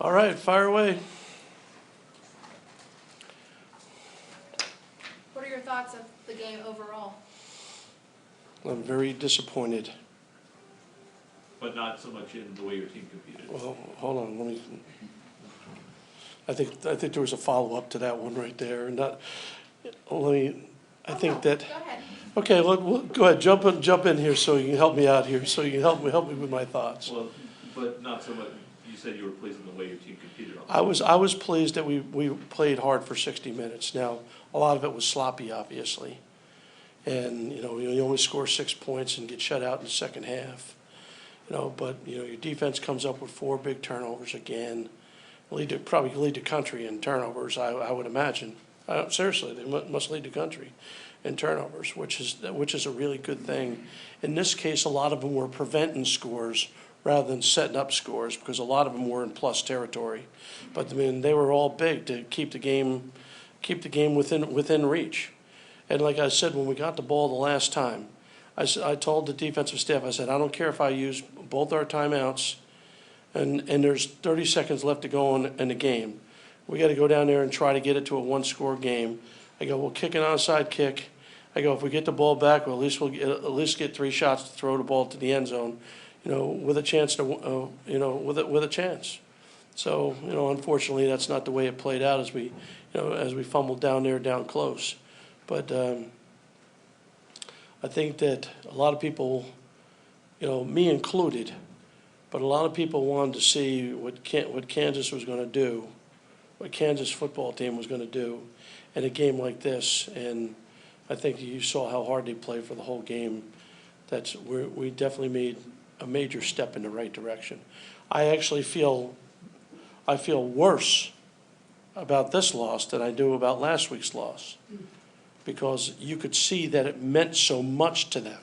All right, fire away. What are your thoughts of the game overall? I'm very disappointed. But not so much in the way your team competed. Well, hold on, let me. I think there was a follow-up to that one right there, and that. Let me. I think that. Go ahead. Okay, go ahead. Jump in here, so you can help me out here. So you can help me with my thoughts. Well, but not so much. You said you were pleased with the way your team competed. I was pleased that we played hard for 60 minutes. Now a lot of it was sloppy, obviously, and you only score 6 points and get shut out in the second half. But your defense comes up with 4 big turnovers again. Probably lead the country in turnovers, I would imagine. Seriously, they must lead the country in turnovers, which is a really good thing. In this case, a lot of them were preventing scores rather than setting up scores, because a lot of them were in plus territory. But I mean, they were all big to keep the game within reach. And like I said, when we got the ball the last time, I told the defensive staff, I said, I don't care if I use both our timeouts and there's 30 seconds left to go in the game. We got to go down there and try to get it to a one-score game. I go, we'll kick an onside kick. I go, if we get the ball back, we'll at least get 3 shots to throw the ball to the end zone, with a chance to, with a chance. So, unfortunately, that's not the way it played out as we fumbled down there, down close. But I think that a lot of people, me included, but a lot of people wanted to see what Kansas was going to do, what Kansas football team was going to do in a game like this. And I think you saw how hard they played for the whole game. We definitely made a major step in the right direction. I actually feel worse about this loss than I do about last week's loss, because you could see that it meant so much to them.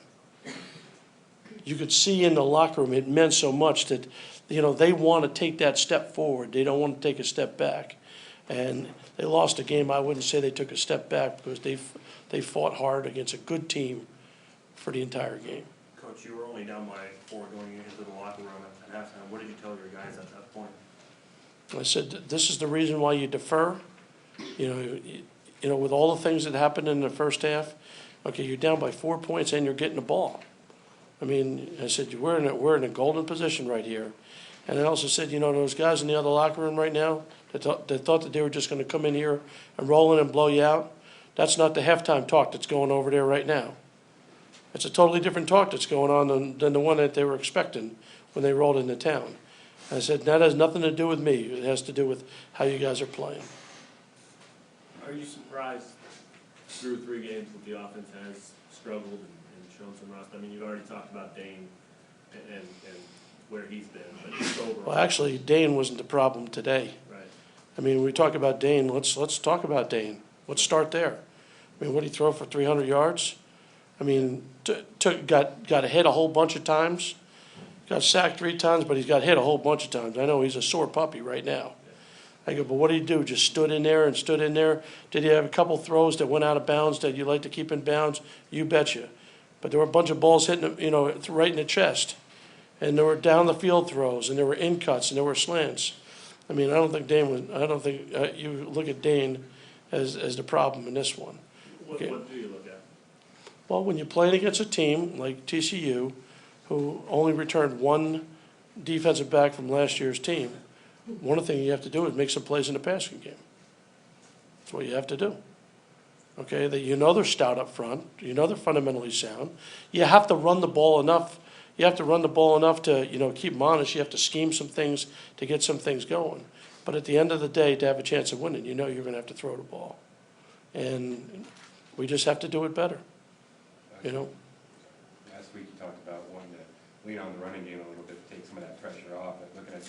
You could see in the locker room it meant so much that they want to take that step forward. They don't want to take a step back. And they lost a game. I wouldn't say they took a step back, because they fought hard against a good team for the entire game. Coach, you were only down by 4 going into the locker room at halftime. What did you tell your guys at that point? I said, this is the reason why you defer. With all the things that happened in the first half, okay, you're down by 4 points and you're getting the ball. I mean, I said, we're in a golden position right here. And I also said, those guys in the other locker room right now that thought that they were just going to come in here and roll in and blow you out, that's not the halftime talk that's going over there right now. It's a totally different talk that's going on than the one that they were expecting when they rolled into town. I said, that has nothing to do with me. It has to do with how you guys are playing. Are you surprised through 3 games that the offense has struggled and shown some rust? I mean, you've already talked about Dane and where he's been, but just overall. Well, actually, Dane wasn't the problem today. Right. I mean, we talk about Dane. Let's talk about Dane. Let's start there. I mean, what did he throw for 300 yards? I mean, got hit a whole bunch of times. Got sacked 3 times, but he's got hit a whole bunch of times. I know he's a sore puppy right now. I go, but what did he do? Just stood in there and stood in there? Did he have a couple throws that went out of bounds that you like to keep in bounds? You betcha. But there were a bunch of balls hitting him, right in the chest. And there were down the field throws, and there were in cuts, and there were slants. I mean, I don't think you look at Dane as the problem in this one. Okay. What do you look at? Well, when you're playing against a team like TCU, who only returned 1 defensive back from last year's team, one of the things you have to do is make some plays in the passing game. That's what you have to do. Okay, they're stout up front. They're fundamentally sound. You have to run the ball enough. You have to run the ball enough to, keep them honest. You have to scheme some things to get some things going. But at the end of the day, to have a chance of winning, you're going to have to throw the ball. And we just have to do it better, Last week you talked about wanting to lean on the running game a little bit to take some of that pressure off. But looking at the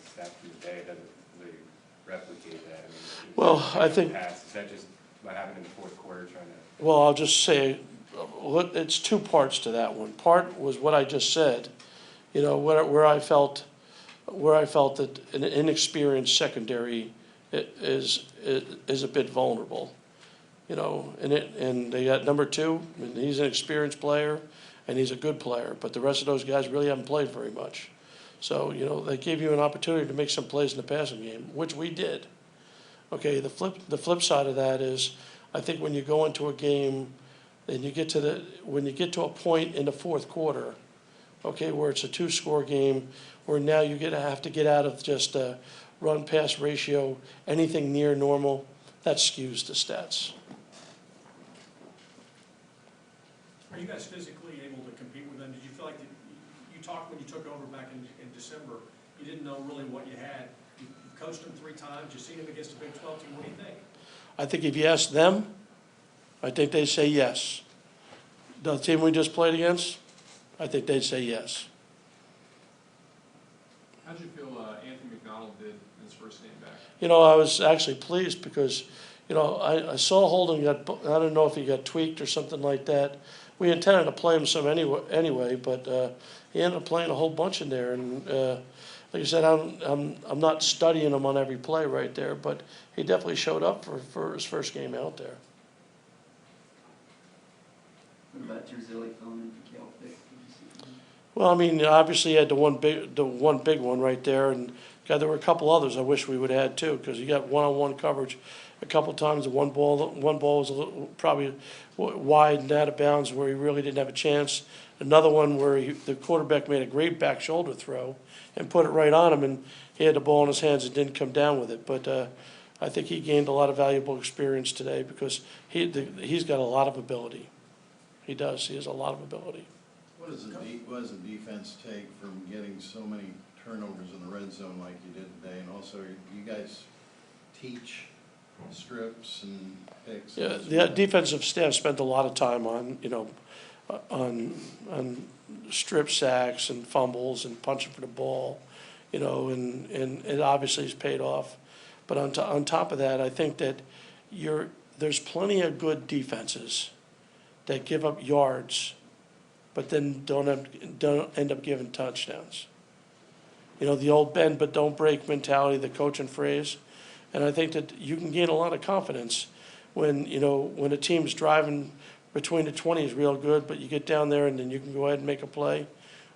stats from today, it doesn't really replicate that. Well, I think. Is that just what happened in the fourth quarter trying to? Well, I'll just say, it's 2 parts to that one. Part was what I just said, where I felt that an inexperienced secondary is a bit vulnerable, and they got number 2, and he's an experienced player, and he's a good player, but the rest of those guys really haven't played very much. So, they gave you an opportunity to make some plays in the passing game, which we did. Okay, the flip side of that is, I think when you go into a game and when you get to a point in the fourth quarter, okay, where it's a 2-score game, where now you have to get out of just a run-pass ratio, anything near normal, that skews the stats. Are you guys physically able to compete with them? Did you feel like, you talked when you took over back in December, you didn't know really what you had. You coached them 3 times, you've seen them against a Big 12 team, what do you think? I think if you ask them, I think they'd say yes. The team we just played against, I think they'd say yes. How'd you feel Anthony McDonald did in his first game back? I was actually pleased because, I saw Holden I don't know if he got tweaked or something like that. We intended to play him some anyway, but he ended up playing a whole bunch in there. And like I said, I'm not studying him on every play right there, but he definitely showed up for his first game out there. What about Terzilli filling in for Kale Fick? Well, obviously he had the one big one right there, and God, there were a couple others I wish we would have had too, because you got one-on-one coverage a couple times. The one ball was probably wide and out of bounds where he really didn't have a chance. Another one where the quarterback made a great back shoulder throw and put it right on him, and he had the ball in his hands and didn't come down with it. But I think he gained a lot of valuable experience today because he's got a lot of ability. He does. He has a lot of ability. What does the defense take from getting so many turnovers in the red zone like you did today? And also, you guys teach strips and picks? Yeah, the defensive staff spent a lot of time on strip sacks and fumbles and punching for the ball, and it obviously has paid off. But on top of that, I think that there's plenty of good defenses that give up yards, but then don't end up giving touchdowns. The old bend but don't break mentality, the coaching phrase. And I think that you can gain a lot of confidence when a team's driving between the 20s real good, but you get down there and then you can go ahead and make a play.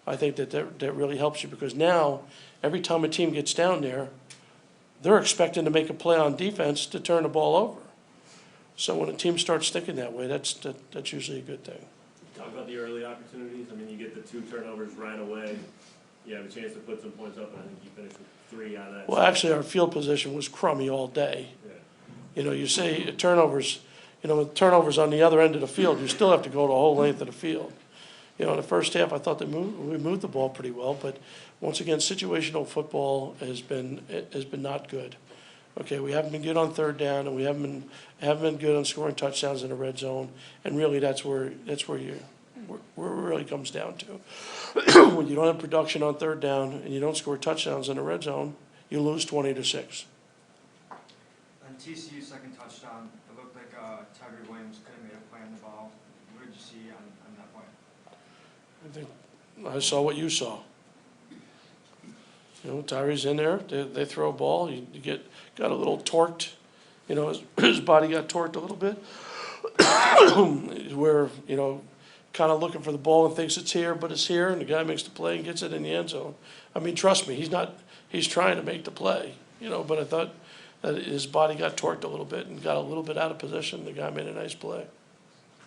I think that really helps you because now every time a team gets down there, they're expecting to make a play on defense to turn the ball over. So when a team starts thinking that way, that's usually a good thing. Talk about the early opportunities. You get the 2 turnovers right away. You have a chance to put some points up, and I think you finished with 3 out of that. Well, actually, our field position was crummy all day. Yeah. You say turnovers, with turnovers on the other end of the field, you still have to go the whole length of the field. In the first half, I thought we moved the ball pretty well, but once again, situational football has been not good. Okay, we haven't been good on third down, and we haven't been good on scoring touchdowns in the red zone. And really, that's where it really comes down to. When you don't have production on third down and you don't score touchdowns in the red zone, you lose 20-6. On TCU's second touchdown, it looked like Tyree Williams could have made a play on the ball. What did you see on that point? I think I saw what you saw. Tyree's in there. They throw a ball. You got a little torqued. His body got torqued a little bit. Where kind of looking for the ball and thinks it's here, but it's here, and the guy makes the play and gets it in the end zone. Trust me, he's trying to make the play. But I thought that his body got torqued a little bit and got a little bit out of position. The guy made a nice play.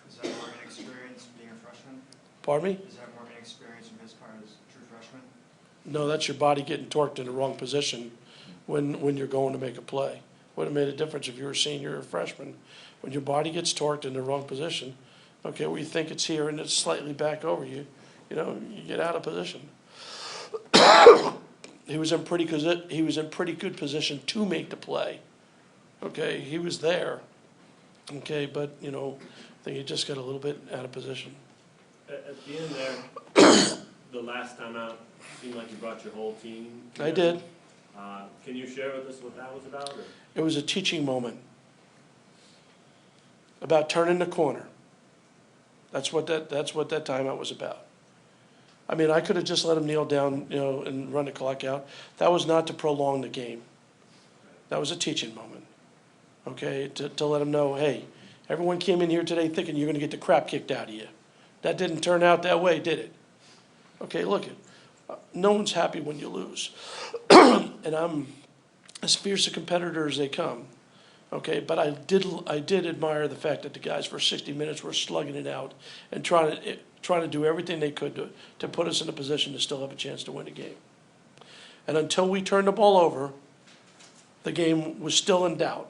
Is that more inexperience being a freshman? Pardon me? Is that more inexperience from his part as a true freshman? No, that's your body getting torqued in the wrong position when you're going to make a play. Would have made a difference if you were a senior or a freshman. When your body gets torqued in the wrong position, okay, where you think it's here and it's slightly back over you, you get out of position. He was in pretty good position to make the play. Okay, he was there. Okay, but I think he just got a little bit out of position. At the end there, the last time out, it seemed like you brought your whole team together. I did. Can you share with us what that was about? Or? It was a teaching moment about turning the corner. That's what that timeout was about. I could have just let him kneel down, and run the clock out. That was not to prolong the game. That was a teaching moment. Okay, to let him know, hey, everyone came in here today thinking you're going to get the crap kicked out of you. That didn't turn out that way, did it? Okay, look it. No one's happy when you lose. And I'm as fierce a competitor as they come. Okay, but I did admire the fact that the guys for 60 minutes were slugging it out and trying to do everything they could to put us in a position to still have a chance to win the game. And until we turned the ball over, the game was still in doubt.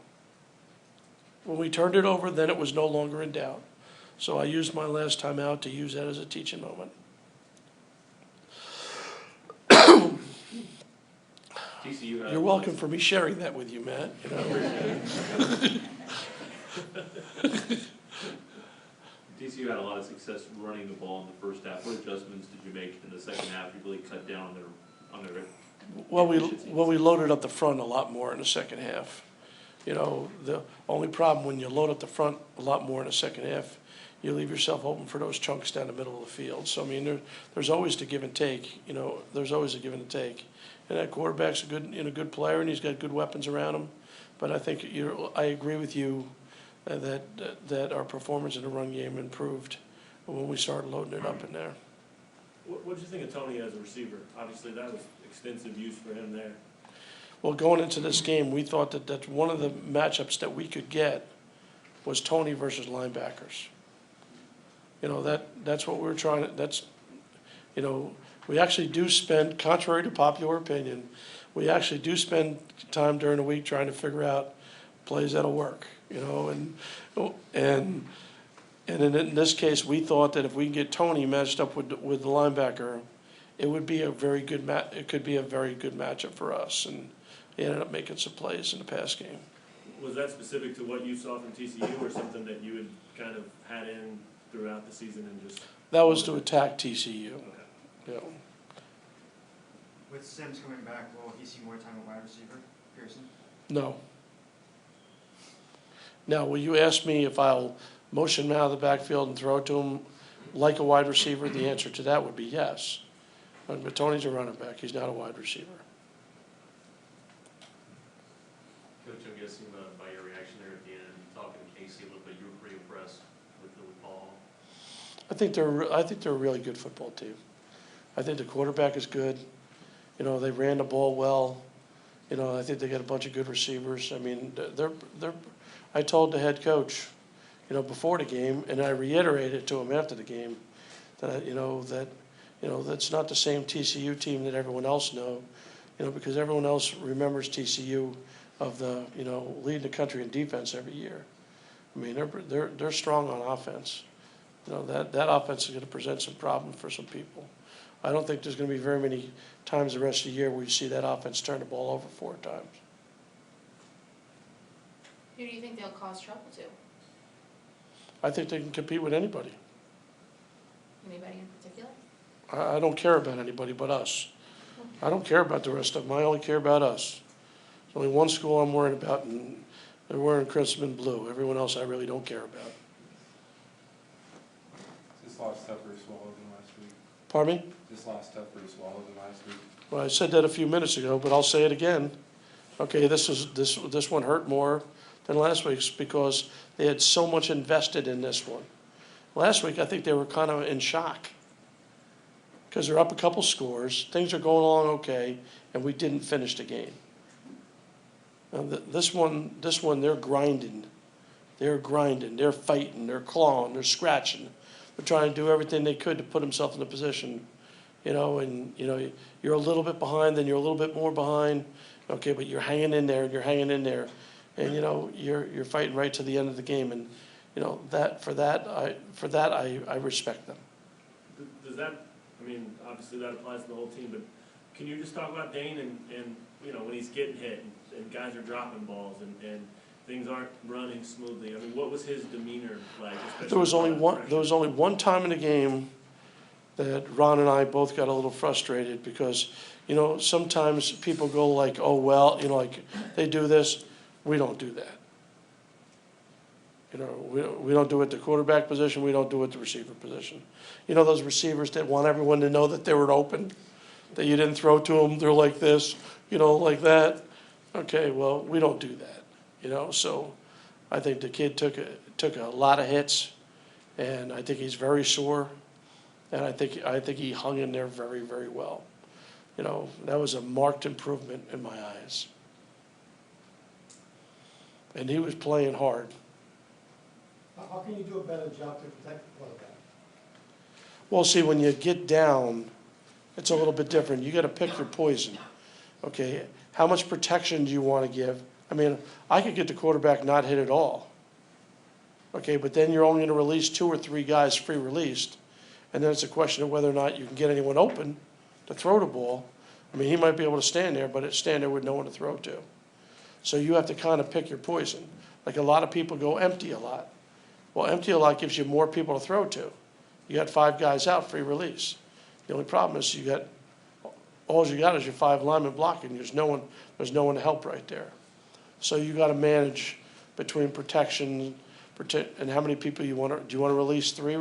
When we turned it over, then it was no longer in doubt. So I used my last time out to use that as a teaching moment. TCU You're welcome for me sharing that with you, Matt. You know? TCU had a lot of success running the ball in the first half. What adjustments did you make in the second half to really cut down on their Well, we efficiencies? loaded up the front a lot more in the second half. You know, the only problem when you load up the front a lot more in the second half, you leave yourself open for those chunks down the middle of the field. So I mean, there's always the give and take. You know, there's always a give and take. And that quarterback's a good player, and he's got good weapons around him. But I think I agree with you that our performance in the run game improved when we started loading it up in there. What did you think of Tony as a receiver? Obviously, that was extensive use for him there. Well, going into this game, we thought that one of the matchups that we could get was Tony versus linebackers. You know, that's what we're trying to, you know, we actually do spend, contrary to popular opinion, we actually do spend time during the week trying to figure out plays that'll work, you know, and in this case, we thought that if we can get Tony matched up with the linebacker, it would be it could be a very good matchup for us, and he ended up making some plays in the pass game. Was that specific to what you saw from TCU, or something that you had kind of had in throughout the season and just? That was to attack TCU. Okay. Yeah. With Sims coming back, will he see more time at wide receiver, Pearson? No. Now, will you ask me if I'll motion him out of the backfield and throw it to him like a wide receiver? The answer to that would be yes. But Tony's a running back. He's not a wide receiver. Coach, I'm guessing by your reaction there at the end, talking to Casey a little bit, you were pretty impressed with Paul. I think they're a really good football team. I think the quarterback is good. You know, they ran the ball well. You know, I think they got a bunch of good receivers. I mean, I told the head coach, you know, before the game, and I reiterated to him after the game, that that's not the same TCU team that everyone else know. You know, because everyone else remembers TCU of the, you know, leading the country in defense every year. I mean, they're strong on offense. You know, that offense is going to present some problems for some people. I don't think there's going to be very many times the rest of the year where you see that offense turn the ball over 4 times. Who do you think they'll cause trouble to? I think they can compete with anybody. Anybody in particular? I don't care about anybody but us. I don't care about the rest of them. I only care about us. There's only one school I'm worried about, and they're wearing crimson and blue. Everyone else I really don't care about. This lost tougher to swallow than last week. Pardon me? This lost tougher to swallow than last week. Well, I said that a few minutes ago, but I'll say it again. Okay, this one hurt more than last week's because they had so much invested in this one. Last week, I think they were kind of in shock because they're up a couple scores, things are going along okay, and we didn't finish the game. Now, this one, they're grinding. They're grinding. They're fighting. They're clawing. They're scratching. They're trying to do everything they could to put themselves in a position, you know, and, you know, you're a little bit behind, then you're a little bit more behind, okay, but you're hanging in there, and you're hanging in there, and, you know, you're fighting right to the end of the game, and, you know, I respect them. Does that, I mean, obviously that applies to the whole team, but can you just talk about Dane and you know, when he's getting hit and guys are dropping balls and things aren't running smoothly? I mean, what was his demeanor like? There was only one time in the game that Ron and I both got a little frustrated because, you know, sometimes people go like, oh, well, you know, like they do this. We don't do that. You know, we don't do it at the quarterback position. We don't do it at the receiver position. You know, those receivers that want everyone to know that they were open, that you didn't throw to them. They're like this, you know, like that. Okay, well, we don't do that. You know, so I think the kid took a lot of hits, and I think he's very sore, and I think he hung in there very, very well. You know, that was a marked improvement in my eyes. And he was playing hard. How can you do a better job to protect the quarterback? Well, see, when you get down, it's a little bit different. You got to pick your poison. Okay, how much protection do you want to give? I mean, I could get the quarterback not hit at all. Okay, but then you're only going to release 2 or 3 guys free released, and then it's a question of whether or not you can get anyone open to throw the ball. I mean, he might be able to stand there, but stand there with no one to throw to. So you have to kind of pick your poison. Like a lot of people go empty a lot. Well, empty a lot gives you more people to throw to. You got 5 guys out, free release. The only problem is all you got is your 5 linemen blocking. There's no one to help right there. So you got to manage between protection and how many people you want to. Do you want to release 3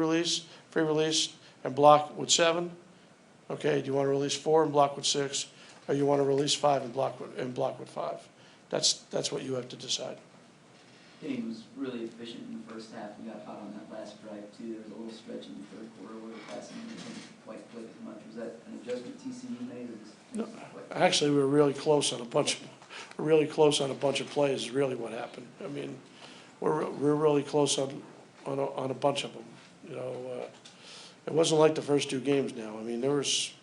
free release, and block with 7? Okay. Do you want to release 4 and block with 6, or you want to release 5 and block with 5? That's what you have to decide. He was really efficient in the first half. He got hot on that last drive too. There was a little stretch in the third quarter where the passing didn't quite click as much. Was that an adjustment TCU made, or just? No, actually, we were really close on a bunch of plays. Is really what happened. I mean, we're really close on a bunch of them. You know, it wasn't like the first 2 games. Now, I mean, there was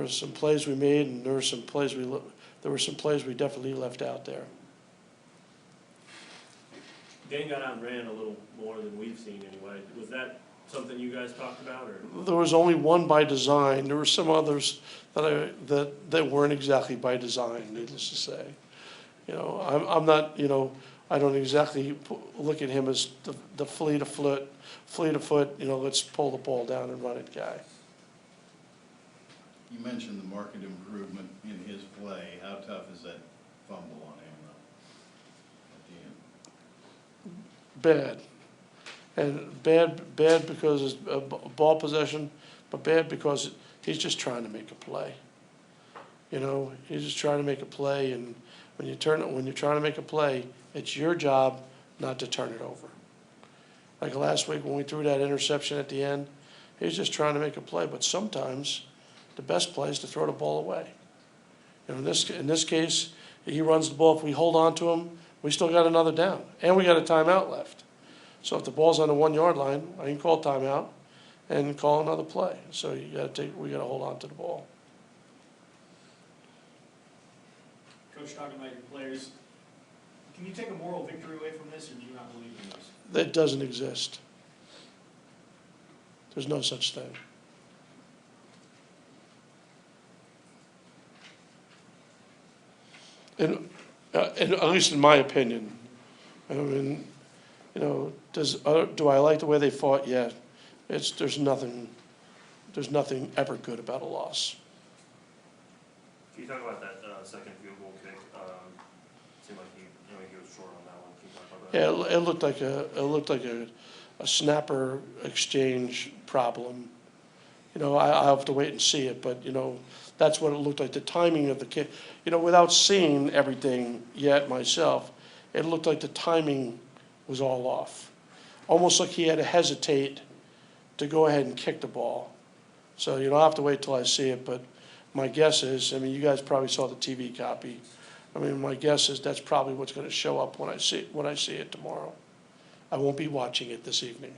some plays we made, and there were some plays we definitely left out there. Dane got outran a little more than we've seen anyway. Was that something you guys talked about, or? There was only one by design. There were some others that weren't exactly by design, needless to say. You know, I'm not, you know, I don't exactly look at him as the fleet of foot, you know, let's pull the ball down and run it guy. You mentioned the market improvement in his play. How tough is that fumble on him though, at the end? Bad. And bad because it's a ball possession, but bad because he's just trying to make a play. You know, he's just trying to make a play, and when you're trying to make a play, it's your job not to turn it over. Like last week when we threw that interception at the end, he was just trying to make a play, but sometimes the best play is to throw the ball away. You know, in this case, he runs the ball. If we hold on to him, we still got another down, and we got a timeout left. So if the ball's on the 1-yard line, I can call timeout and call another play. So we got to hold on to the ball. Coach, talking about your players, can you take a moral victory away from this, or do you not believe in this? That doesn't exist. There's no such thing. And at least in my opinion, I mean, you know, do I like the way they fought? Yeah, there's nothing ever good about a loss. Can you talk about that second field goal kick? Seemed like he was short on that one. Can you talk about that? Yeah, it looked like a snapper exchange problem. You know, I have to wait and see it, but you know, that's what it looked like. The timing of the kick, you know, without seeing everything yet myself, it looked like the timing was all off. Almost like he had to hesitate to go ahead and kick the ball. So, you know, I'll have to wait till I see it, but my guess is, I mean, you guys probably saw the TV copy. I mean, my guess is that's probably what's going to show up when I see it tomorrow. I won't be watching it this evening.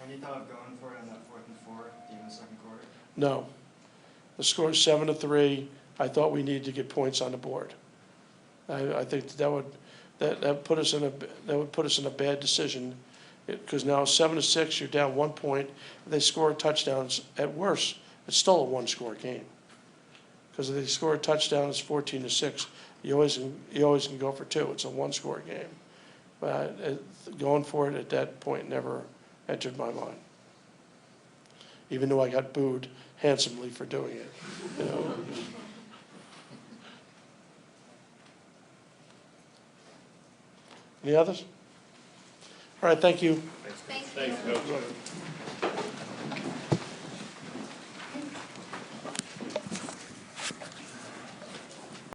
Any thought of going for it on that 4th and 4 at the end of the second quarter? No. The score is 7-3. I thought we needed to get points on the board. I think that would put us in a bad decision, because now 7-6, you're down 1 point. If they score touchdowns, at worst, it's still a 1-score game. Because if they score a touchdown, it's 14-6. You always can go for 2. It's a 1-score game. But going for it at that point never entered my mind. Even though I got booed handsomely for doing it. You know. Any others? All right, thank you. Thanks. Thanks, Coach.